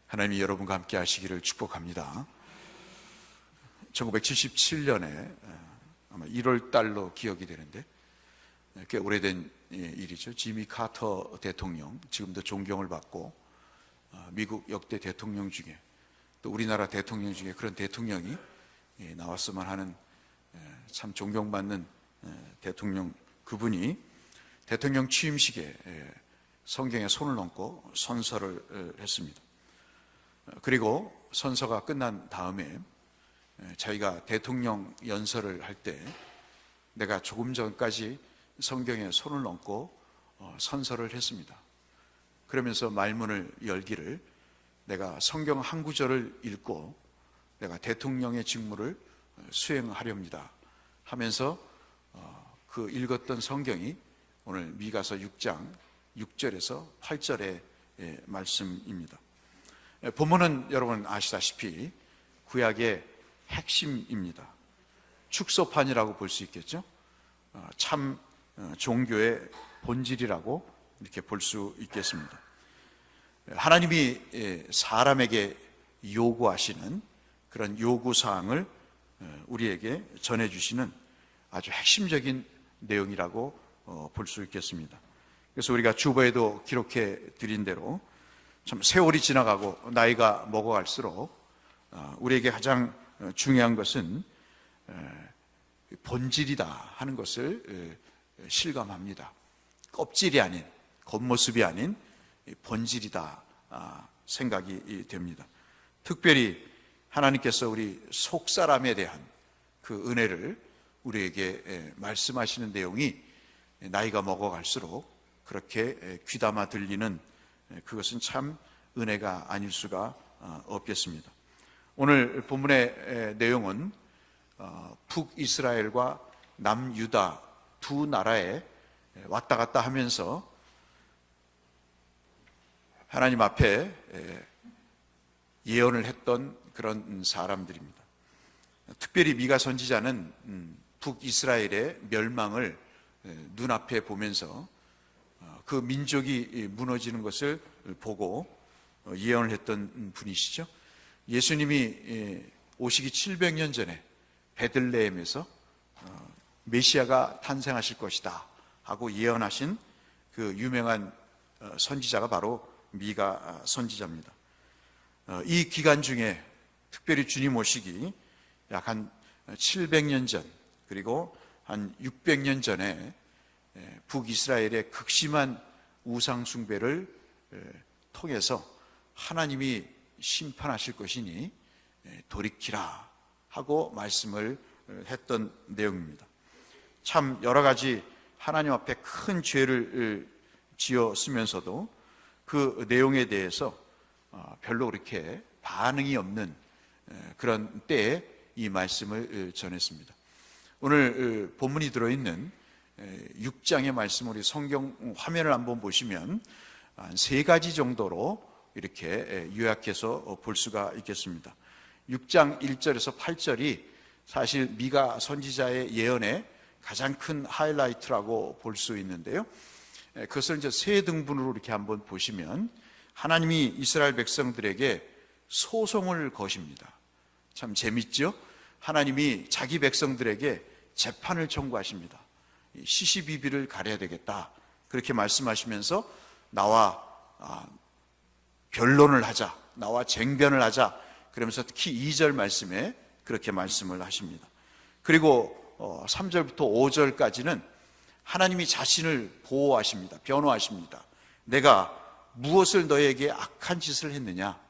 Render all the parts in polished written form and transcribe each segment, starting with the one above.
하나님이 여러분과 함께 하시기를 축복합니다. 1977년에 아마 1월 달로 기억이 되는데 꽤 오래된 일이죠. 지미 카터 대통령, 지금도 존경을 받고 미국 역대 대통령 중에 또 우리나라 대통령 중에 그런 대통령이 나왔으면 하는 참 존경받는 대통령, 그분이 대통령 취임식에 성경에 손을 얹고 선서를 했습니다. 그리고 선서가 끝난 다음에 자기가 대통령 연설을 할 때 내가 조금 전까지 성경에 손을 얹고 선서를 했습니다. 그러면서 말문을 열기를 내가 성경 한 구절을 읽고 내가 대통령의 직무를 수행하렵니다 하면서 그 읽었던 성경이 오늘 미가서 6장 6절에서 8절의 말씀입니다. 본문은 여러분 아시다시피 구약의 핵심입니다. 축소판이라고 볼 수 있겠죠. 참 종교의 본질이라고 이렇게 볼 수 있겠습니다. 하나님이 사람에게 요구하시는 그런 요구사항을 우리에게 전해주시는 아주 핵심적인 내용이라고 볼 수 있겠습니다. 그래서 우리가 주보에도 기록해 드린 대로 참 세월이 지나가고 나이가 먹어갈수록 우리에게 가장 중요한 것은 본질이다 하는 것을 실감합니다. 껍질이 아닌, 겉모습이 아닌 본질이다 생각이 됩니다. 특별히 하나님께서 우리 속사람에 대한 그 은혜를 우리에게 말씀하시는 내용이 나이가 먹어갈수록 그렇게 귀담아 들리는, 그것은 참 은혜가 아닐 수가 없겠습니다. 오늘 본문의 내용은 북이스라엘과 남유다 두 나라에 왔다 갔다 하면서 하나님 앞에 예언을 했던 그런 사람들입니다. 특별히 미가 선지자는 북이스라엘의 멸망을 눈앞에 보면서 그 민족이 무너지는 것을 보고 예언을 했던 분이시죠. 예수님이 오시기 700년 전에 베들레헴에서 메시아가 탄생하실 것이다 하고 예언하신 그 유명한 선지자가 바로 미가 선지자입니다. 이 기간 중에 특별히 주님 오시기 약 한 700년 전, 그리고 한 600년 전에 북이스라엘의 극심한 우상 숭배를 통해서 하나님이 심판하실 것이니 돌이키라 하고 말씀을 했던 내용입니다. 참 여러 가지 하나님 앞에 큰 죄를 지었으면서도 그 내용에 대해서 별로 그렇게 반응이 없는 그런 때에 이 말씀을 전했습니다. 오늘 본문이 들어있는 6장의 말씀, 우리 성경 화면을 한번 보시면 한 3가지 정도로 이렇게 요약해서 볼 수가 있겠습니다. 6장 1절에서 8절이 사실 미가 선지자의 예언의 가장 큰 하이라이트라고 볼 수 있는데요. 그것을 이제 3등분으로 이렇게 한번 보시면 하나님이 이스라엘 백성들에게 소송을 거십니다. 참 재밌죠? 하나님이 자기 백성들에게 재판을 청구하십니다. 시시비비를 가려야 되겠다 그렇게 말씀하시면서 나와 변론을 하자, 나와 쟁변을 하자, 그러면서 특히 2절 말씀에 그렇게 말씀을 하십니다. 그리고 3절부터 5절까지는 하나님이 자신을 보호하십니다. 변호하십니다. 내가 무엇을 너에게 악한 짓을 했느냐,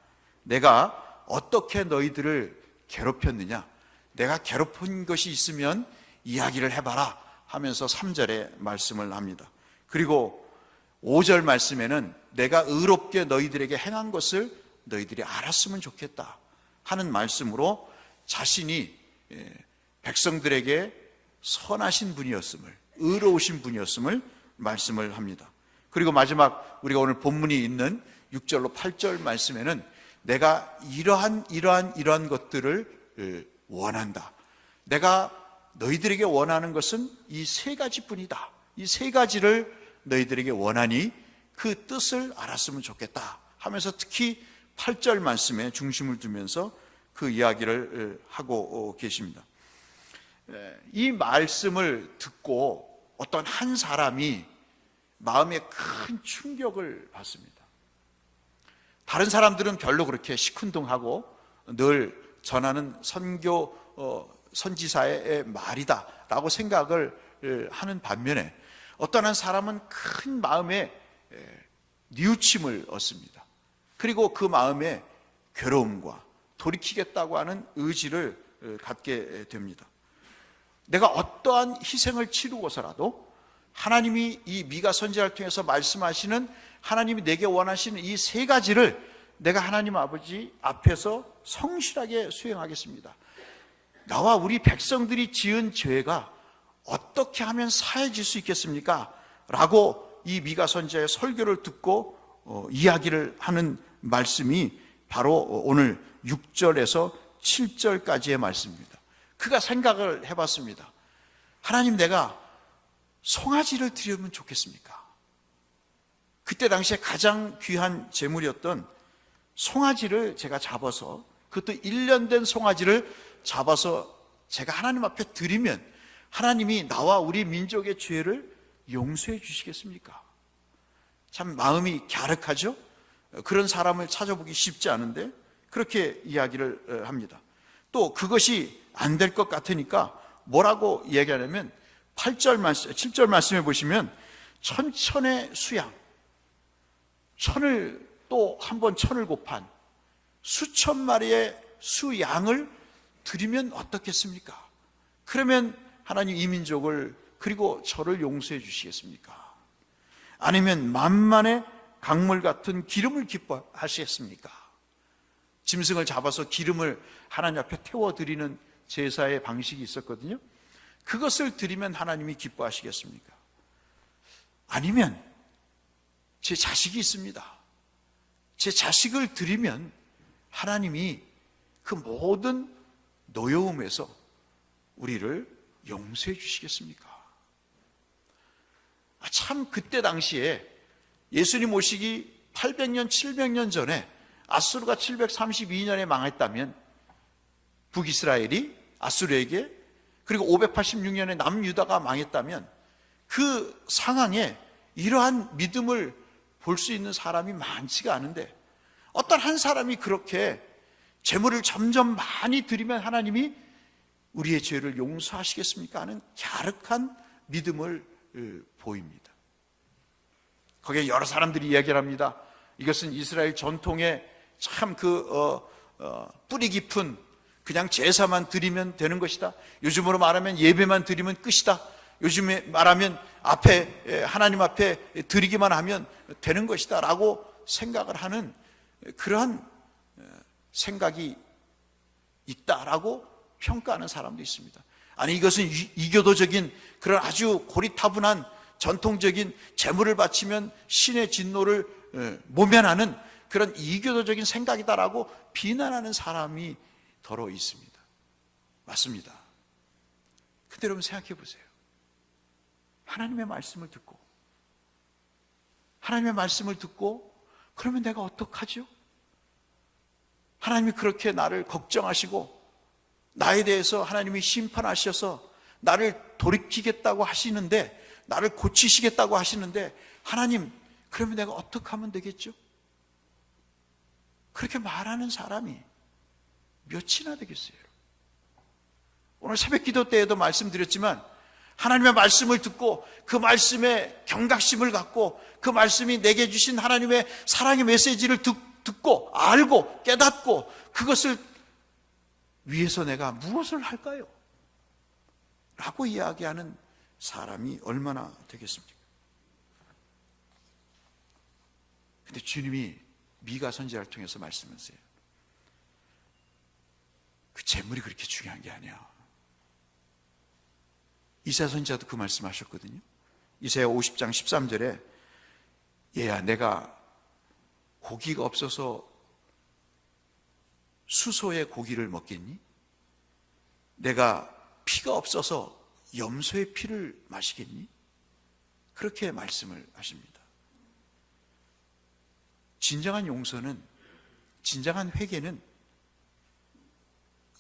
내가 어떻게 너희들을 괴롭혔느냐, 내가 괴롭힌 것이 있으면 이야기를 해봐라 하면서 3절에 말씀을 합니다. 그리고 5절 말씀에는 내가 의롭게 너희들에게 행한 것을 너희들이 알았으면 좋겠다 하는 말씀으로 자신이 백성들에게 선하신 분이었음을, 의로우신 분이었음을 말씀을 합니다. 그리고 마지막 우리가 오늘 본문이 있는 6절로 8절 말씀에는 내가 이러한 것들을 원한다. 내가 너희들에게 원하는 것은 이 3가지뿐이다. 이 3가지를 너희들에게 원하니 그 뜻을 알았으면 좋겠다 하면서 특히 8절 말씀에 중심을 두면서 그 이야기를 하고 계십니다. 이 말씀을 듣고 어떤 한 사람이 마음에 큰 충격을 받습니다. 다른 사람들은 별로 그렇게 시큰둥하고 늘 전하는 선지자의 말이다 라고 생각을 하는 반면에 어떤 한 사람은 큰 마음에 뉘우침을 얻습니다. 그리고 그 마음에 괴로움과 돌이키겠다고 하는 의지를 갖게 됩니다. 내가 어떠한 희생을 치르고서라도 하나님이 이 미가 선지자를 통해서 말씀하시는, 하나님이 내게 원하시는 이 세 가지를 내가 하나님 아버지 앞에서 성실하게 수행하겠습니다. 나와 우리 백성들이 지은 죄가 어떻게 하면 사해질 수 있겠습니까? 라고 이 미가 선지자의 설교를 듣고 이야기를 하는 말씀이 바로 오늘 6절에서 7절까지의 말씀입니다. 그가 생각을 해봤습니다. 하나님, 내가 송아지를 드리면 좋겠습니까? 그때 당시에 가장 귀한 제물이었던 송아지를 제가 잡아서, 그것도 1년 된 송아지를 잡아서 제가 하나님 앞에 드리면 하나님이 나와 우리 민족의 죄를 용서해 주시겠습니까? 참 마음이 갸륵하죠? 그런 사람을 찾아보기 쉽지 않은데 그렇게 이야기를 합니다. 또 그것이 안 될 것 같으니까 뭐라고 이야기하냐면 7절 말씀에 보시면 천천의 수양, 천을 또 한 번 천을 곱한 수천 마리의 수양을 드리면 어떻겠습니까? 그러면 하나님 이 민족을 그리고 저를 용서해 주시겠습니까? 아니면 만만의 강물 같은 기름을 기뻐하시겠습니까? 짐승을 잡아서 기름을 하나님 앞에 태워드리는 제사의 방식이 있었거든요. 그것을 드리면 하나님이 기뻐하시겠습니까? 아니면 제 자식이 있습니다. 제 자식을 드리면 하나님이 그 모든 노여움에서 우리를 용서해 주시겠습니까? 참 그때 당시에 예수님 오시기 800년, 700년 전에 아수르가 732년에 망했다면 북이스라엘이 아수르에게, 그리고 586년에 남유다가 망했다면 그 상황에 이러한 믿음을 볼 수 있는 사람이 많지가 않은데 어떤 한 사람이 그렇게 재물을 점점 많이 드리면 하나님이 우리의 죄를 용서하시겠습니까? 하는 갸륵한 믿음을 보입니다. 거기에 여러 사람들이 이야기를 합니다. 이것은 이스라엘 전통의 참 뿌리 깊은 그냥 제사만 드리면 되는 것이다. 요즘으로 말하면 예배만 드리면 끝이다. 요즘에 말하면 하나님 앞에 드리기만 하면 되는 것이다 라고 생각을 하는 그러한 생각이 있다라고 평가하는 사람도 있습니다. 아니, 이것은 이교도적인 그런 아주 고리타분한 전통적인 제물을 바치면 신의 진노를 모면하는 그런 이교도적인 생각이다라고 비난하는 사람이 더러 있습니다. 맞습니다. 근데 여러분 생각해 보세요. 하나님의 말씀을 듣고 그러면 내가 어떡하죠? 하나님이 그렇게 나를 걱정하시고 나에 대해서 하나님이 심판하셔서 나를 돌이키겠다고 하시는데, 나를 고치시겠다고 하시는데, 하나님, 그러면 내가 어떻게 하면 되겠죠? 그렇게 말하는 사람이 몇이나 되겠어요? 오늘 새벽 기도 때에도 말씀드렸지만 하나님의 말씀을 듣고 그 말씀에 경각심을 갖고 그 말씀이 내게 주신 하나님의 사랑의 메시지를 듣고 알고 깨닫고 그것을 위해서 내가 무엇을 할까요? 라고 이야기하는 사람이 얼마나 되겠습니까? 근데 주님이 미가 선지자를 통해서 말씀하세요. 그 재물이 그렇게 중요한 게 아니야. 이사야 선지자도 그 말씀하셨거든요. 이사야 50장 13절에 얘야, 내가 고기가 없어서 수소의 고기를 먹겠니? 내가 피가 없어서 염소의 피를 마시겠니? 그렇게 말씀을 하십니다. 진정한 용서는 진정한 회개는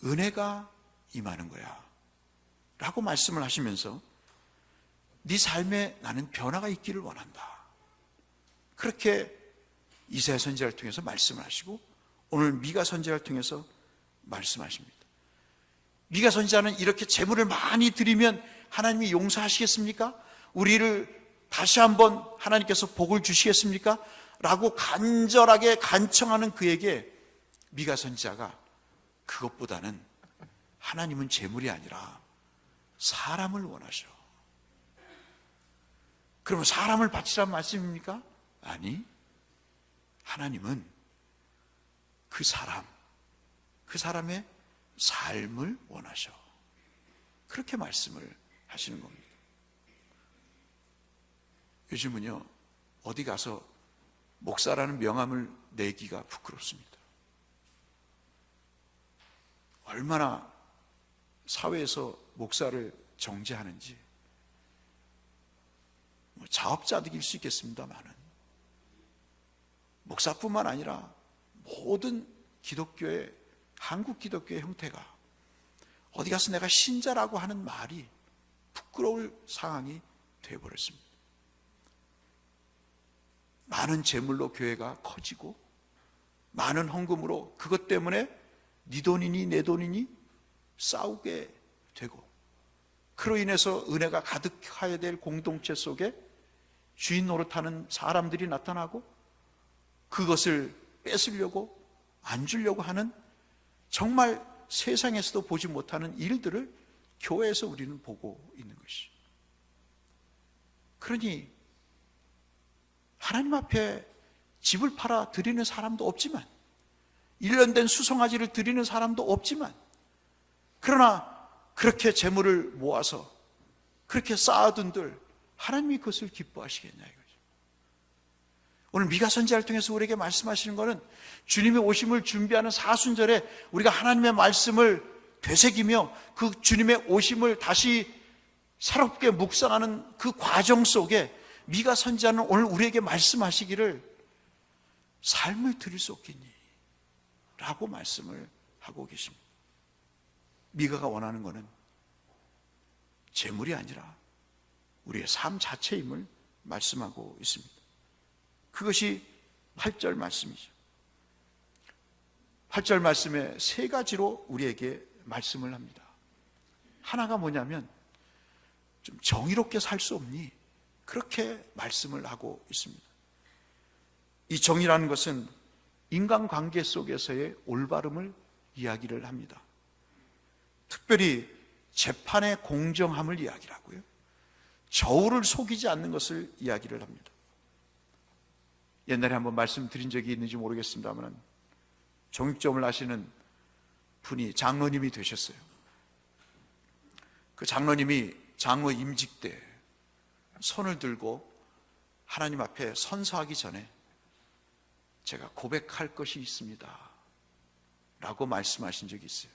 은혜가 임하는 거야 라고 말씀을 하시면서 네 삶에 나는 변화가 있기를 원한다, 그렇게 이사야 선지자를 통해서 말씀을 하시고 오늘 미가 선지자를 통해서 말씀하십니다. 미가 선지자는 이렇게 제물을 많이 드리면 하나님이 용서하시겠습니까? 우리를 다시 한번 하나님께서 복을 주시겠습니까? 라고 간절하게 간청하는 그에게 미가 선지자가 그것보다는 하나님은 제물이 아니라 사람을 원하셔. 그러면 사람을 바치라는 말씀입니까? 아니, 하나님은 그 사람의 삶을 원하셔. 그렇게 말씀을 하시는 겁니다. 요즘은요, 어디 가서 목사라는 명함을 내기가 부끄럽습니다. 얼마나 사회에서 목사를 정죄하는지. 자업자득일 수 있겠습니다만은 목사뿐만 아니라 모든 기독교의, 한국 기독교의 형태가 어디 가서 내가 신자라고 하는 말이 부끄러울 상황이 되어버렸습니다. 많은 재물로 교회가 커지고 많은 헌금으로 그것 때문에 네 돈이니 내 돈이니 싸우게 되고, 그로 인해서 은혜가 가득해야 될 공동체 속에 주인 노릇하는 사람들이 나타나고 그것을 뺏으려고, 안 주려고 하는 정말 세상에서도 보지 못하는 일들을 교회에서 우리는 보고 있는 것이. 그러니 하나님 앞에 집을 팔아 드리는 사람도 없지만, 1년 된 수송아지를 드리는 사람도 없지만, 그러나 그렇게 재물을 모아서 그렇게 쌓아둔들 하나님이 그것을 기뻐하시겠냐 이거죠. 오늘 미가 선지자를 통해서 우리에게 말씀하시는 것은 주님의 오심을 준비하는 사순절에 우리가 하나님의 말씀을 되새기며 그 주님의 오심을 다시 새롭게 묵상하는 그 과정 속에 미가 선지자는 오늘 우리에게 말씀하시기를 삶을 드릴 수 없겠니? 라고 말씀을 하고 계십니다. 미가가 원하는 것은 재물이 아니라 우리의 삶 자체임을 말씀하고 있습니다. 그것이 8절 말씀이죠. 8절 말씀에 세 가지로 우리에게 말씀을 합니다. 하나가 뭐냐면 좀 정의롭게 살 수 없니? 그렇게 말씀을 하고 있습니다. 이 정의라는 것은 인간관계 속에서의 올바름을 이야기를 합니다. 특별히 재판의 공정함을 이야기를 하고요, 저울을 속이지 않는 것을 이야기를 합니다. 옛날에 한번 말씀드린 적이 있는지 모르겠습니다만 정육점을 하시는 분이 장로님이 되셨어요. 그 장로님이 장로 임직 때 손을 들고 하나님 앞에 선서하기 전에 제가 고백할 것이 있습니다 라고 말씀하신 적이 있어요.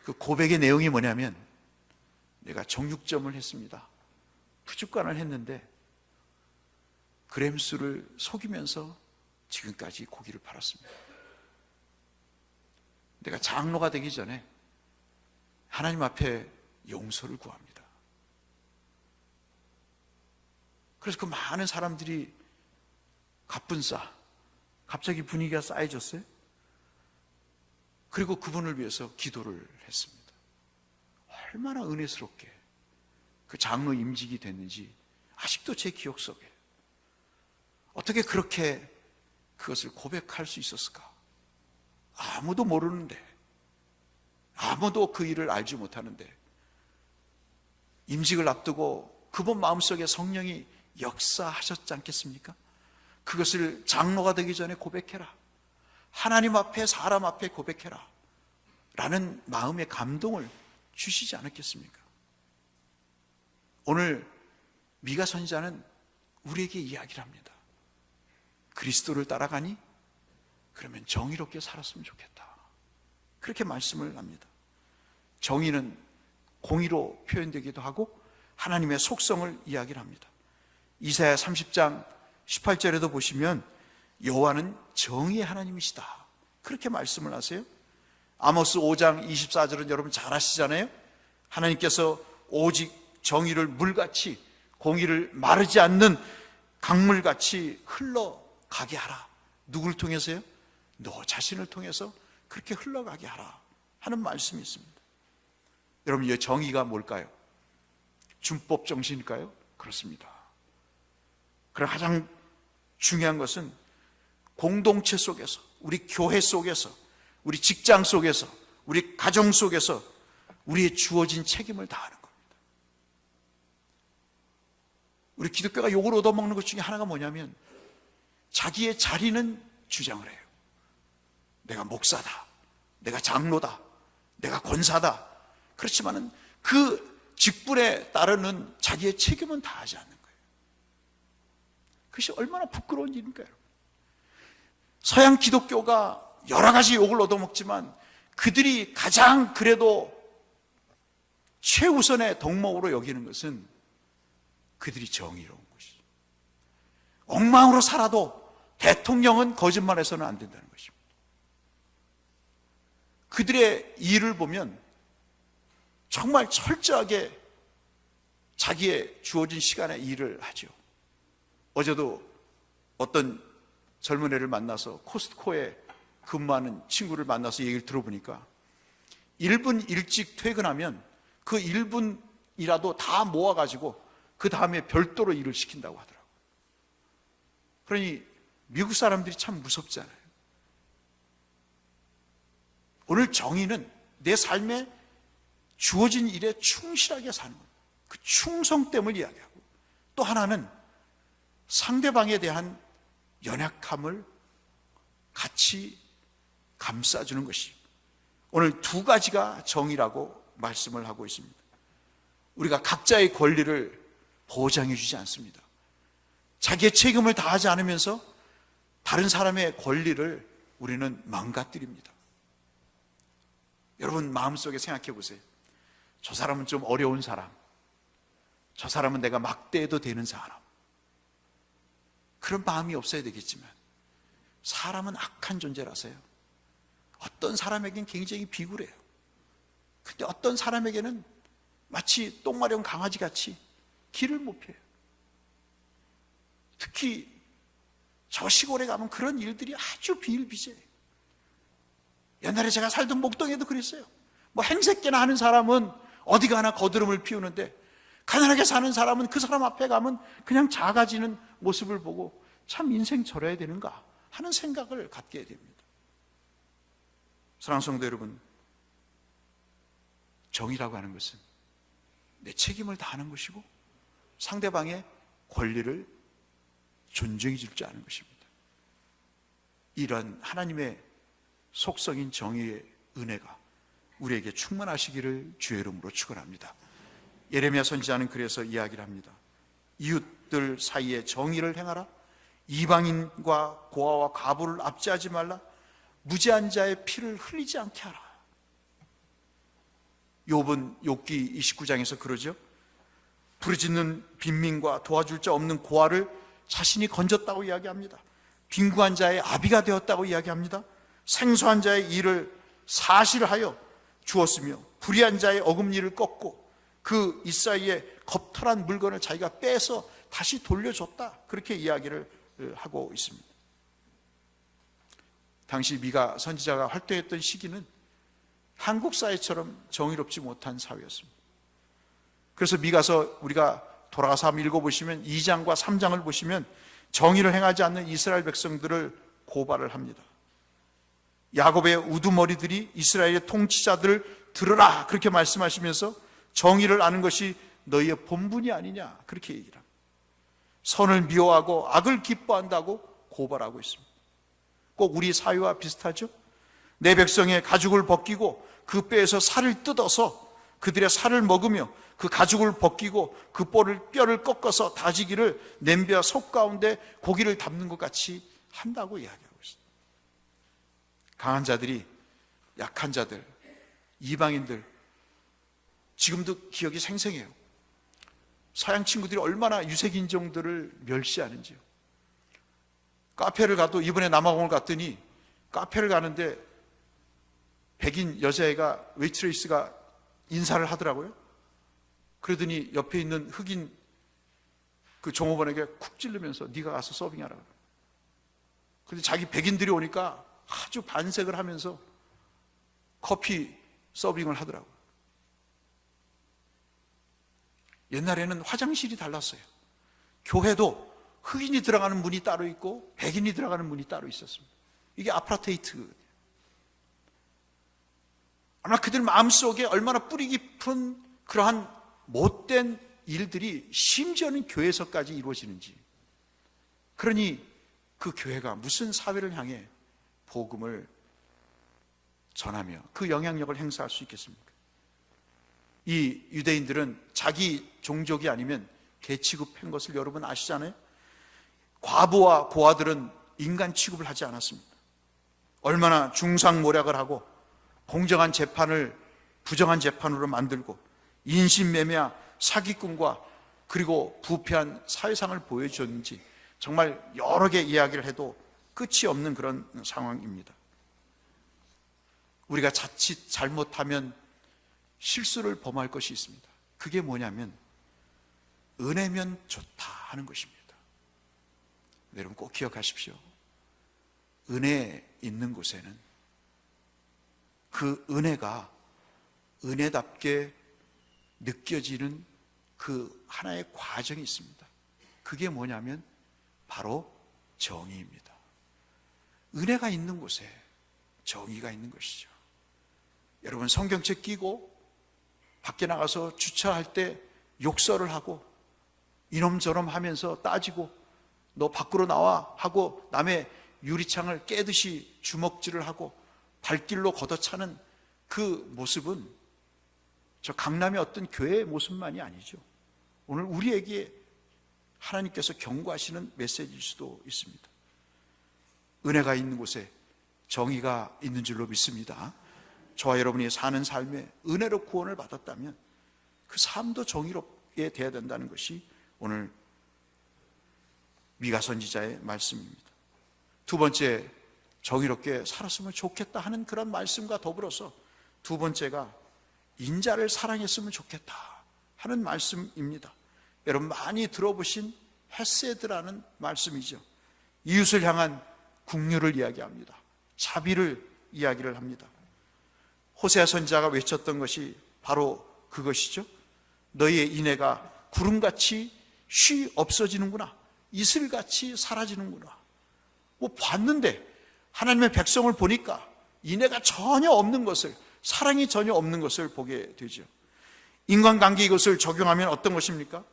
그 고백의 내용이 뭐냐면, 내가 정육점을 했습니다. 푸주간을 했는데 그램수를 속이면서 지금까지 고기를 팔았습니다. 내가 장로가 되기 전에 하나님 앞에 용서를 구합니다. 그래서 그 많은 사람들이 갑분싸, 갑자기 분위기가 싸해졌어요. 그리고 그분을 위해서 기도를 했습니다. 얼마나 은혜스럽게 그 장로 임직이 됐는지 아직도 제 기억 속에. 어떻게 그렇게 그것을 고백할 수 있었을까? 아무도 모르는데, 아무도 그 일을 알지 못하는데 임직을 앞두고 그분 마음속에 성령이 역사하셨지 않겠습니까? 그것을 장로가 되기 전에 고백해라, 하나님 앞에 사람 앞에 고백해라 라는 마음의 감동을 주시지 않았겠습니까? 오늘 미가 선지자는 우리에게 이야기를 합니다. 그리스도를 따라가니? 그러면 정의롭게 살았으면 좋겠다, 그렇게 말씀을 합니다. 정의는 공의로 표현되기도 하고 하나님의 속성을 이야기를 합니다. 이사야 30장 18절에도 보시면 여호와는 정의의 하나님이시다. 그렇게 말씀을 하세요. 아모스 5장 24절은 여러분 잘 아시잖아요. 하나님께서 오직 정의를 물같이, 공의를 마르지 않는 강물같이 흘러가게 하라. 누구를 통해서요? 너 자신을 통해서 그렇게 흘러가게 하라 하는 말씀이 있습니다. 여러분, 이 정의가 뭘까요? 준법 정신일까요? 그렇습니다. 그럼 가장 중요한 것은 공동체 속에서, 우리 교회 속에서, 우리 직장 속에서, 우리 가정 속에서 우리의 주어진 책임을 다하는 겁니다. 우리 기독교가 욕을 얻어먹는 것 중에 하나가 뭐냐면 자기의 자리는 주장을 해요. 내가 목사다, 내가 장로다, 내가 권사다. 그렇지만은 그 직분에 따르는 자기의 책임은 다하지 않는 거예요. 그것이 얼마나 부끄러운 일인가요? 서양 기독교가 여러 가지 욕을 얻어먹지만 그들이 가장 그래도 최우선의 덕목으로 여기는 것은 그들이 정의로운 것이죠. 엉망으로 살아도 대통령은 거짓말해서는 안 된다는 것입니다. 그들의 일을 보면 정말 철저하게 자기의 주어진 시간에 일을 하죠. 어제도 어떤 젊은 애를 만나서 코스트코에 근무하는 친구를 만나서 얘기를 들어보니까 1분 일찍 퇴근하면 그 1분이라도 다 모아가지고 그 다음에 별도로 일을 시킨다고 하더라고요. 그러니 미국 사람들이 참 무섭잖아요. 오늘 정의는 내 삶에 주어진 일에 충실하게 사는 겁니다. 그 충성됨을 이야기하고, 또 하나는 상대방에 대한 연약함을 같이 감싸주는 것이 오늘 두 가지가 정의라고 말씀을 하고 있습니다. 우리가 각자의 권리를 보장해 주지 않습니다. 자기의 책임을 다하지 않으면서 다른 사람의 권리를 우리는 망가뜨립니다. 여러분 마음속에 생각해 보세요. 저 사람은 좀 어려운 사람, 저 사람은 내가 막대해도 되는 사람, 그런 마음이 없어야 되겠지만 사람은 악한 존재라서요, 어떤 사람에게는 굉장히 비굴해요. 근데 어떤 사람에게는 마치 똥마려운 강아지같이 길을 못 펴요. 특히 저 시골에 가면 그런 일들이 아주 비일비재해요. 옛날에 제가 살던 목동에도 그랬어요. 뭐 행색계나 하는 사람은 어디 가나 거드름을 피우는데 가난하게 사는 사람은 그 사람 앞에 가면 그냥 작아지는 모습을 보고 참 인생 저래야 되는가 하는 생각을 갖게 됩니다. 사랑하는 성도 여러분, 정의라고 하는 것은 내 책임을 다하는 것이고 상대방의 권리를 존중해 줄 줄 아는 것입니다. 이런 하나님의 속성인 정의의 은혜가 우리에게 충만하시기를 주의 이름으로 축원합니다. 예레미야 선지자는 그래서 이야기를 합니다. 이웃들 사이에 정의를 행하라. 이방인과 고아와 과부를 압제하지 말라. 무죄한 자의 피를 흘리지 않게 하라. 욥은 욥기 29장에서 그러죠. 부르짖는 빈민과 도와줄 자 없는 고아를 자신이 건졌다고 이야기합니다. 빈구한 자의 아비가 되었다고 이야기합니다. 생소한 자의 일을 사실하여 주었으며 불의한 자의 어금니를 꺾고 그 이 사이에 겁탈한 물건을 자기가 빼서 다시 돌려줬다, 그렇게 이야기를 하고 있습니다. 당시 미가 선지자가 활동했던 시기는 한국 사회처럼 정의롭지 못한 사회였습니다. 그래서 미가서 우리가 돌아가서 한번 읽어보시면 2장과 3장을 보시면 정의를 행하지 않는 이스라엘 백성들을 고발을 합니다. 야곱의 우두머리들이 이스라엘의 통치자들을 들으라, 그렇게 말씀하시면서 정의를 아는 것이 너희의 본분이 아니냐, 그렇게 얘기를 합니다. 선을 미워하고 악을 기뻐한다고 고발하고 있습니다. 꼭 우리 사회와 비슷하죠? 내 백성의 가죽을 벗기고 그 뼈에서 살을 뜯어서 그들의 살을 먹으며 그 가죽을 벗기고 그 뼈를 꺾어서 다지기를 냄비와 솥 가운데 고기를 담는 것 같이 한다고 이야기하고 있습니다. 강한 자들이 약한 자들, 이방인들, 지금도 기억이 생생해요. 서양 친구들이 얼마나 유색인종들을 멸시하는지요. 카페를 가도 이번에 남아공을 갔더니 카페를 가는데 백인 여자애가 웨이트레이스가 인사를 하더라고요. 그러더니 옆에 있는 흑인 그 종업원에게 쿡 찌르면서 네가 가서 서빙하라고. 그런데 자기 백인들이 오니까 아주 반색을 하면서 커피 서빙을 하더라고요. 옛날에는 화장실이 달랐어요. 교회도 흑인이 들어가는 문이 따로 있고 백인이 들어가는 문이 따로 있었습니다. 이게 아파르테이트. 아마 그들 마음속에 얼마나 뿌리 깊은 그러한 못된 일들이 심지어는 교회에서까지 이루어지는지. 그러니 그 교회가 무슨 사회를 향해 복음을 전하며 그 영향력을 행사할 수 있겠습니까? 이 유대인들은 자기 종족이 아니면 개 취급한 것을 여러분 아시잖아요? 과부와 고아들은 인간 취급을 하지 않았습니다. 얼마나 중상모략을 하고 공정한 재판을 부정한 재판으로 만들고 인신매매와 사기꾼과 그리고 부패한 사회상을 보여줬는지 정말 여러 개 이야기를 해도 끝이 없는 그런 상황입니다. 우리가 자칫 잘못하면 실수를 범할 것이 있습니다. 그게 뭐냐면 은혜면 좋다 하는 것입니다. 여러분 꼭 기억하십시오. 은혜 있는 곳에는 그 은혜가 은혜답게 느껴지는 그 하나의 과정이 있습니다. 그게 뭐냐면 바로 정의입니다. 은혜가 있는 곳에 정의가 있는 것이죠. 여러분 성경책 끼고 밖에 나가서 주차할 때 욕설을 하고 이놈저놈 하면서 따지고 너 밖으로 나와 하고 남의 유리창을 깨듯이 주먹질을 하고 발길로 걷어차는 그 모습은 저 강남의 어떤 교회의 모습만이 아니죠. 오늘 우리에게 하나님께서 경고하시는 메시지일 수도 있습니다. 은혜가 있는 곳에 정의가 있는 줄로 믿습니다. 저와 여러분이 사는 삶에 은혜로 구원을 받았다면 그 삶도 정의롭게 돼야 된다는 것이 오늘 미가 선지자의 말씀입니다. 두 번째, 정의롭게 살았으면 좋겠다 하는 그런 말씀과 더불어서 두 번째가 인자를 사랑했으면 좋겠다 하는 말씀입니다. 여러분 많이 들어보신 헤세드라는 말씀이죠. 이웃을 향한 긍휼을 이야기합니다. 자비를 이야기를 합니다. 호세아 선지자가 외쳤던 것이 바로 그것이죠. 너희의 인애가 구름같이 쉬 없어지는구나. 이슬같이 사라지는구나. 뭐 봤는데 하나님의 백성을 보니까 인애가 전혀 없는 것을, 사랑이 전혀 없는 것을 보게 되죠. 인간관계 이것을 적용하면 어떤 것입니까?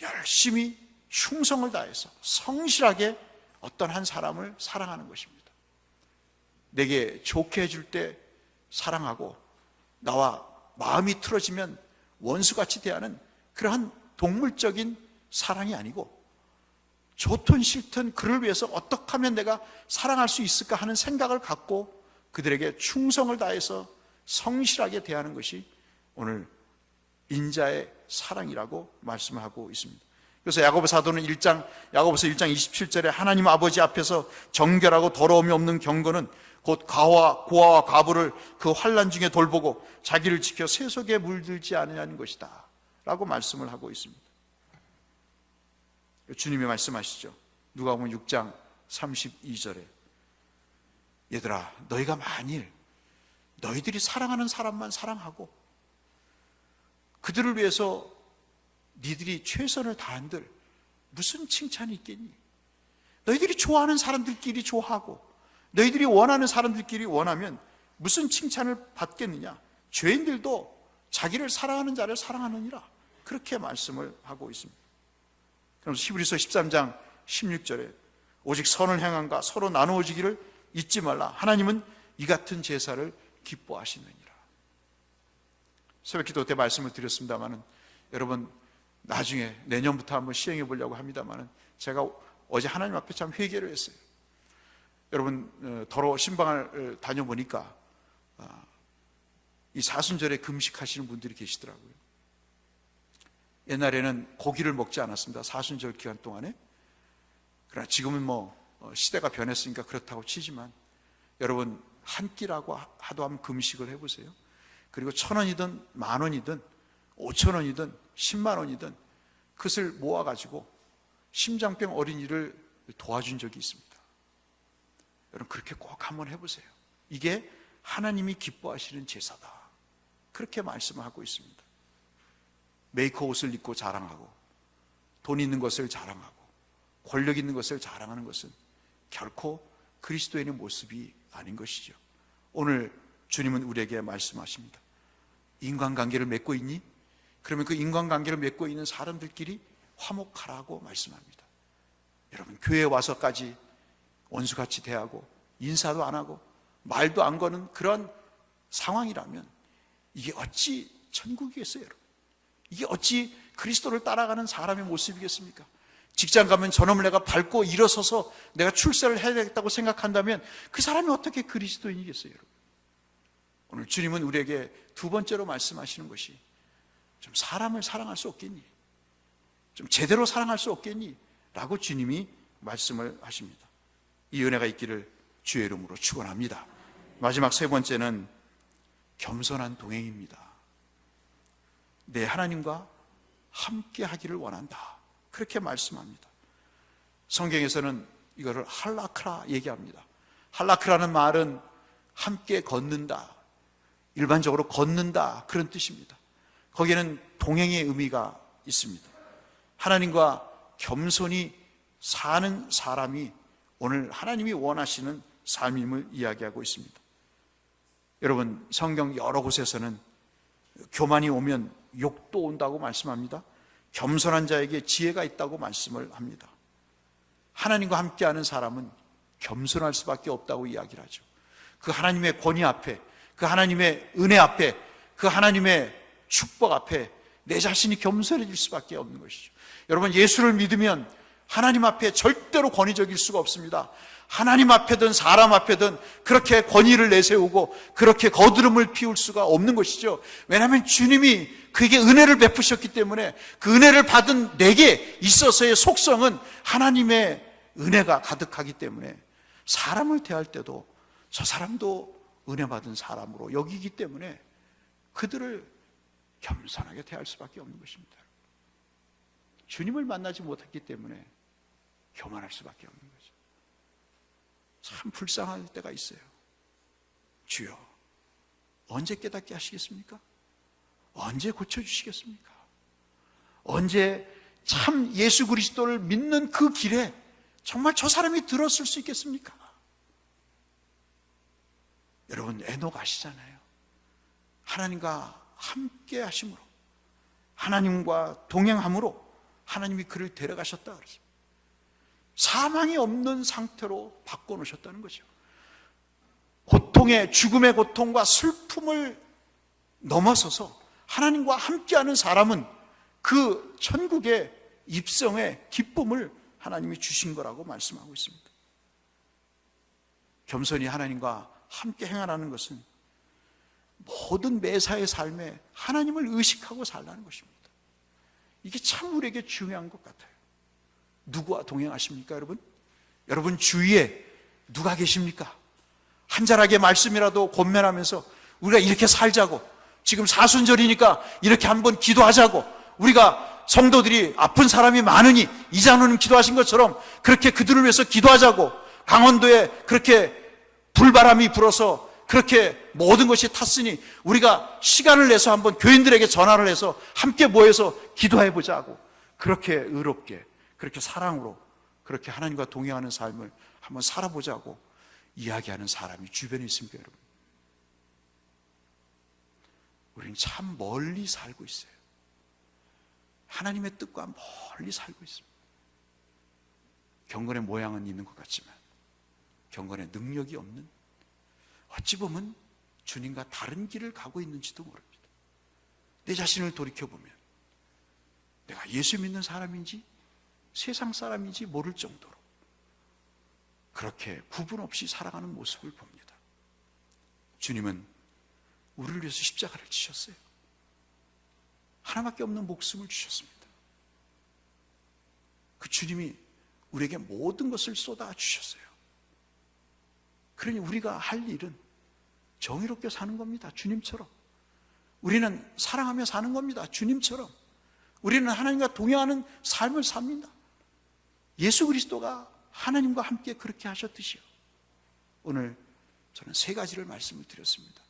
열심히 충성을 다해서 성실하게 어떤 한 사람을 사랑하는 것입니다. 내게 좋게 해줄 때 사랑하고 나와 마음이 틀어지면 원수같이 대하는 그러한 동물적인 사랑이 아니고 좋든 싫든 그를 위해서 어떻게 하면 내가 사랑할 수 있을까 하는 생각을 갖고 그들에게 충성을 다해서 성실하게 대하는 것이 오늘 인자의 사랑이라고 말씀하고 있습니다. 그래서 야고보 사도는 야고보서 1장 27절에 하나님 아버지 앞에서 정결하고 더러움이 없는 경건은 곧 고아와 과부를 그 환난 중에 돌보고 자기를 지켜 세속에 물들지 않으려는 것이다 라고 말씀을 하고 있습니다. 주님이 말씀하시죠. 누가복음 6장 32절에 얘들아 너희가 만일 너희들이 사랑하는 사람만 사랑하고 그들을 위해서 니들이 최선을 다한들 무슨 칭찬이 있겠니? 너희들이 좋아하는 사람들끼리 좋아하고 너희들이 원하는 사람들끼리 원하면 무슨 칭찬을 받겠느냐? 죄인들도 자기를 사랑하는 자를 사랑하느니라 그렇게 말씀을 하고 있습니다. 그래서 히브리서 13장 16절에 오직 선을 행함과 서로 나누어지기를 잊지 말라. 하나님은 이 같은 제사를 기뻐하시느니라. 새벽기도 때 말씀을 드렸습니다마는 여러분 나중에 내년부터 한번 시행해 보려고 합니다마는 제가 어제 하나님 앞에 참 회개를 했어요. 여러분 더러 신방을 다녀보니까 이 사순절에 금식하시는 분들이 계시더라고요. 옛날에는 고기를 먹지 않았습니다. 사순절 기간 동안에. 그러나 지금은 시대가 변했으니까 그렇다고 치지만, 여러분 한 끼라고 하도 한번 금식을 해보세요. 그리고 1,000원이든 10,000원이든 5,000원이든 10만 원이든 그것을 모아가지고 심장병 어린이를 도와준 적이 있습니다. 여러분 그렇게 꼭 한번 해보세요. 이게 하나님이 기뻐하시는 제사다, 그렇게 말씀하고 있습니다. 메이커 옷을 입고 자랑하고 돈 있는 것을 자랑하고 권력 있는 것을 자랑하는 것은 결코 그리스도인의 모습이 아닌 것이죠. 오늘 주님은 우리에게 말씀하십니다. 인간관계를 맺고 있니? 그러면 그 인간관계를 맺고 있는 사람들끼리 화목하라고 말씀합니다. 여러분 교회에 와서까지 원수같이 대하고 인사도 안 하고 말도 안 거는 그런 상황이라면 이게 어찌 천국이겠어요, 여러분? 이게 어찌 그리스도를 따라가는 사람의 모습이겠습니까? 직장 가면 저놈을 내가 밟고 일어서서 내가 출세를 해야 되겠다고 생각한다면 그 사람이 어떻게 그리스도인이겠어요, 여러분? 오늘 주님은 우리에게 두 번째로 말씀하시는 것이, 좀 사람을 사랑할 수 없겠니? 좀 제대로 사랑할 수 없겠니? 라고 주님이 말씀을 하십니다. 이 은혜가 있기를 주의 이름으로 축원합니다. 마지막 세 번째는 겸손한 동행입니다. 내 하나님과 함께 하기를 원한다, 그렇게 말씀합니다. 성경에서는 이거를 할라크라 얘기합니다. 할라크라는 말은 함께 걷는다, 일반적으로 걷는다, 그런 뜻입니다. 거기에는 동행의 의미가 있습니다. 하나님과 겸손히 사는 사람이 오늘 하나님이 원하시는 삶임을 이야기하고 있습니다. 여러분 성경 여러 곳에서는 교만이 오면 욕도 온다고 말씀합니다. 겸손한 자에게 지혜가 있다고 말씀을 합니다. 하나님과 함께하는 사람은 겸손할 수밖에 없다고 이야기를 하죠. 그 하나님의 권위 앞에, 그 하나님의 은혜 앞에, 그 하나님의 축복 앞에 내 자신이 겸손해질 수밖에 없는 것이죠. 여러분 예수를 믿으면 하나님 앞에 절대로 권위적일 수가 없습니다. 하나님 앞에든 사람 앞에든 그렇게 권위를 내세우고 그렇게 거드름을 피울 수가 없는 것이죠. 왜냐하면 주님이 그에게 은혜를 베푸셨기 때문에 그 은혜를 받은 내게 있어서의 속성은 하나님의 은혜가 가득하기 때문에 사람을 대할 때도 저 사람도 은혜 받은 사람으로 여기기 때문에 그들을 겸손하게 대할 수밖에 없는 것입니다. 주님을 만나지 못했기 때문에 교만할 수밖에 없는 거죠. 참 불쌍할 때가 있어요. 주여 언제 깨닫게 하시겠습니까? 언제 고쳐주시겠습니까? 언제 참 예수 그리스도를 믿는 그 길에 정말 저 사람이 들었을 수 있겠습니까? 여러분 에녹 아시잖아요. 하나님과 함께 하심으로, 하나님과 동행함으로 하나님이 그를 데려가셨다 그랬습니다. 사망이 없는 상태로 바꿔놓으셨다는 거죠. 고통의, 죽음의 고통과 슬픔을 넘어서서 하나님과 함께하는 사람은 그 천국의 입성의 기쁨을 하나님이 주신 거라고 말씀하고 있습니다. 겸손히 하나님과 함께 행하라는 것은 모든 매사의 삶에 하나님을 의식하고 살라는 것입니다. 이게 참 우리에게 중요한 것 같아요. 누구와 동행하십니까, 여러분? 여러분 주위에 누가 계십니까? 한 자락의 말씀이라도 권면하면서 우리가 이렇게 살자고, 지금 사순절이니까 이렇게 한번 기도하자고, 우리가 성도들이 아픈 사람이 많으니 이장로님 기도하신 것처럼 그렇게 그들을 위해서 기도하자고, 강원도에 그렇게 불바람이 불어서 그렇게 모든 것이 탔으니 우리가 시간을 내서 한번 교인들에게 전화를 해서 함께 모여서 기도해보자고, 그렇게 의롭게, 그렇게 사랑으로, 그렇게 하나님과 동행하는 삶을 한번 살아보자고 이야기하는 사람이 주변에 있습니까, 여러분? 우리는 참 멀리 살고 있어요. 하나님의 뜻과 멀리 살고 있습니다. 경건의 모양은 있는 것 같지만 경건의 능력이 없는, 어찌 보면 주님과 다른 길을 가고 있는지도 모릅니다. 내 자신을 돌이켜보면 내가 예수 믿는 사람인지 세상 사람인지 모를 정도로 그렇게 구분 없이 살아가는 모습을 봅니다. 주님은 우리를 위해서 십자가를 지셨어요. 하나밖에 없는 목숨을 주셨습니다. 그 주님이 우리에게 모든 것을 쏟아 주셨어요. 그러니 우리가 할 일은 정의롭게 사는 겁니다. 주님처럼. 우리는 사랑하며 사는 겁니다. 주님처럼. 우리는 하나님과 동행하는 삶을 삽니다. 예수 그리스도가 하나님과 함께 그렇게 하셨듯이요. 오늘 저는 세 가지를 말씀을 드렸습니다.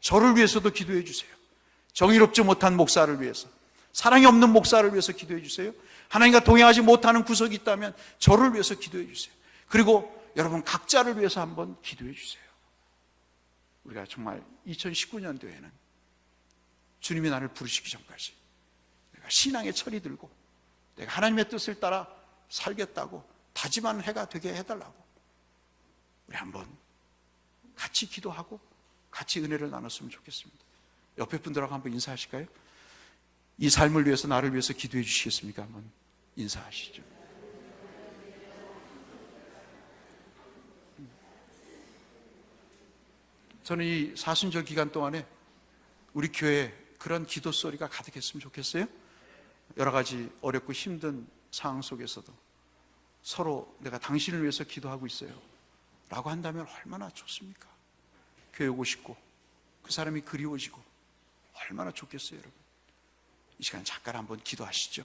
저를 위해서도 기도해 주세요. 정의롭지 못한 목사를 위해서, 사랑이 없는 목사를 위해서 기도해 주세요. 하나님과 동행하지 못하는 구석이 있다면 저를 위해서 기도해 주세요. 그리고 여러분 각자를 위해서 한번 기도해 주세요. 우리가 정말 2019년도에는 주님이 나를 부르시기 전까지 내가 신앙의 철이 들고 내가 하나님의 뜻을 따라 살겠다고 다짐하는 해가 되게 해달라고 우리 한번 같이 기도하고 같이 은혜를 나눴으면 좋겠습니다. 옆에 분들하고 한번 인사하실까요? 이 삶을 위해서 나를 위해서 기도해 주시겠습니까? 한번 인사하시죠. 저는 이 사순절 기간 동안에 우리 교회에 그런 기도 소리가 가득했으면 좋겠어요. 여러 가지 어렵고 힘든 상황 속에서도 서로 내가 당신을 위해서 기도하고 있어요 라고 한다면 얼마나 좋습니까? 교회 오고 싶고 그 사람이 그리워지고 얼마나 좋겠어요. 여러분, 이 시간 잠깐 한번 기도하시죠.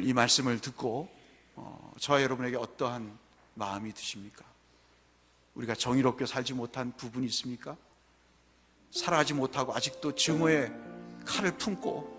이 말씀을 듣고 저와 여러분에게 어떠한 마음이 드십니까? 우리가 정의롭게 살지 못한 부분이 있습니까? 살아가지 못하고 아직도 증오의 칼을 품고